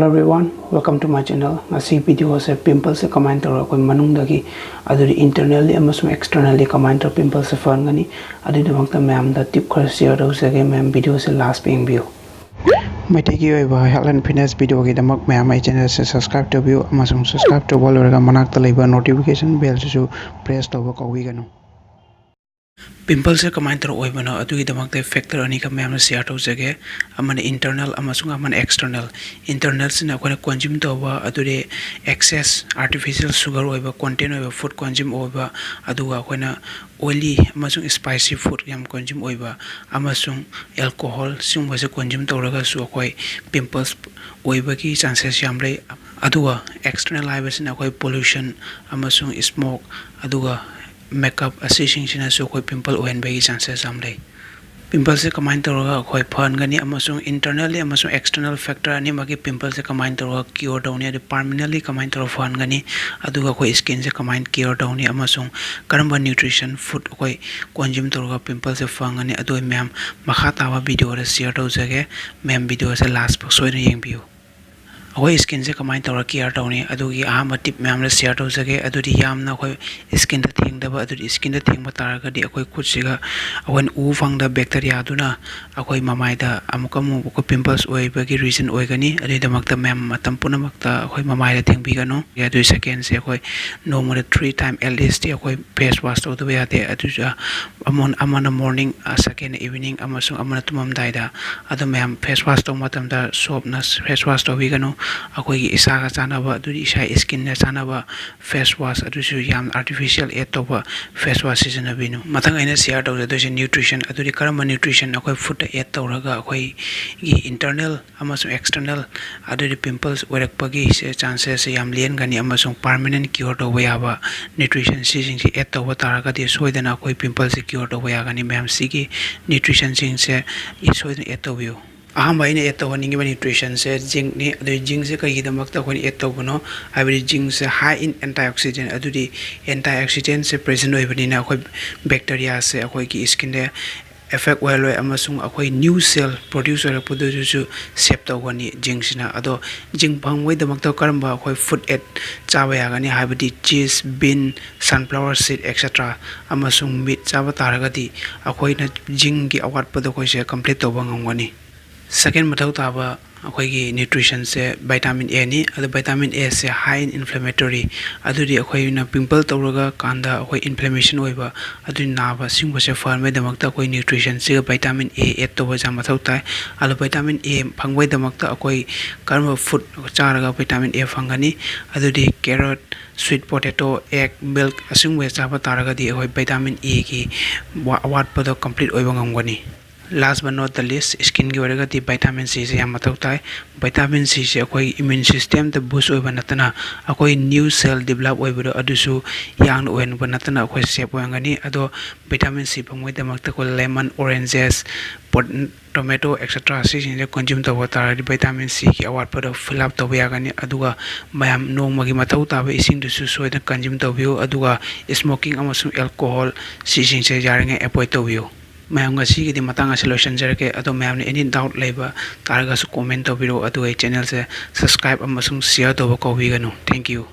Hello everyone, welcome to my channel. This video is pimples se comment tawra koi manung dagi aduri internally amasung externally comment tawra pimples se fan gani adu damakta ma'am da tip khar share tawsage ma'am video se last ping view. My take you over health and fitness video gi damak ma'am my channel se subscribe to view amasung subscribe to bol raga manakta leiba notification bell su press tawba kawi ganu. Pimples se comment tawra oibana adugi damakta factor ani ka ma'am share tawsage amane internal amasung amane external. Internal sina koi consume tawba adure excess artificial sugar oiba content oiba food consume oiba aduga koina oily amasung spicy food yam consume oiba amasung alcohol sungba se consume tawraga su koi pimples oiba ki chances yam lei aduga external ibasina koi pollution amasung smoke aduga makeup assisting sina so koi pimple ohen bagi chances am lei. Pimples se comment tawraga koi phan gani amasung internally amasung external factor ani magi pimples se comment tawraga cure dawni adu permanently comment tawra phan gani aduga koi skin se comment cure dawni amasung karamba nutrition food koi consume tawraga pimples se phan gani adu ma'am makha tawa video ra share tawjage ma'am video se last box soina yengbiu. Akoi skin se comment tawra care tawni adugi ahama tip ma'am ra share tawjage adudi yamna koi skin da thengdaba adudi skin da thengba taragadi akoi khutsiga awen u fangda bacteria aduna akoi mamai da amukamu ko pimples oibagi reason oigani adi damakta ma'am matam punamakta akoi mamai da thengbi gano adu second se akoi normal 3 time at least akoi face wash tawdaba yate adu amana morning second evening amasung amana tumam daida adu ma'am face wash taw matam da soap na face wash tawbi gano akoi isa ga chanaba adu isa skin na chanaba face wash adu su yam artificial add toba face wash season binu matang aina share tawre do nutrition adu karama nutrition akoi food add tawraga akoi gi internal amasung external adu pimples oirakpagi se chances yam lien gani amasung permanent cure toba yaba nutrition season si add toba taraga de soidana akoi pimples cure toba yagani ma'am sigi nutrition sing se isoidana add tobiu. ahamba ina add tawani ngi nutrition se zinc ni adu zinc se kai damakta koi add tawbano habri zinc se high in antioxidant adu di antioxidant se present oibani na koi bacteria se akoi ki skin de effect oil amasung akoi new cell produce oil produce save tawani zinc sina ado zinc bangwai damakta karamba akoi food add chaba yagani habri cheese bean sunflower seed etc amasung meat chaba taragadi akoi na zinc gi awat pado koi se complete tawba ngangani. Second mathau taba akoi nutrition se vitamin A ni adu vitamin A se high in inflammatory adu di akoi na pimple tawraga kanda akoi inflammation oiba adu naba singba se farm damakta akoi nutrition se vitamin A add to ba mathau tai alu vitamin A phangbai damakta akoi karma food charaga vitamin A phangani adu di carrot sweet potato egg milk asungwe chaba taraga di akoi vitamin A ki awat pado complete oiba ngamgani. Last but not the least skin gi waraga di vitamin C se yam mathau tai vitamin C se akoi immune system the boost oiba natana akoi new cell develop oiba adusu yang oen banatana akoi shape wangani ado vitamin C phangoi damakta ko lemon oranges tomato etc si consume to water vitamin C ki awat pado fill up to yagani aduga mayam no magi mathau ta ba ising dusu soida consume to view aduga smoking amasung alcohol si sing se jaringa avoid to view. Mayam ga sigi di matanga solution jarke ado mayam ne any doubt leba taraga su comment to biro ado channel se subscribe amasung share to ko wi ganu. Thank you.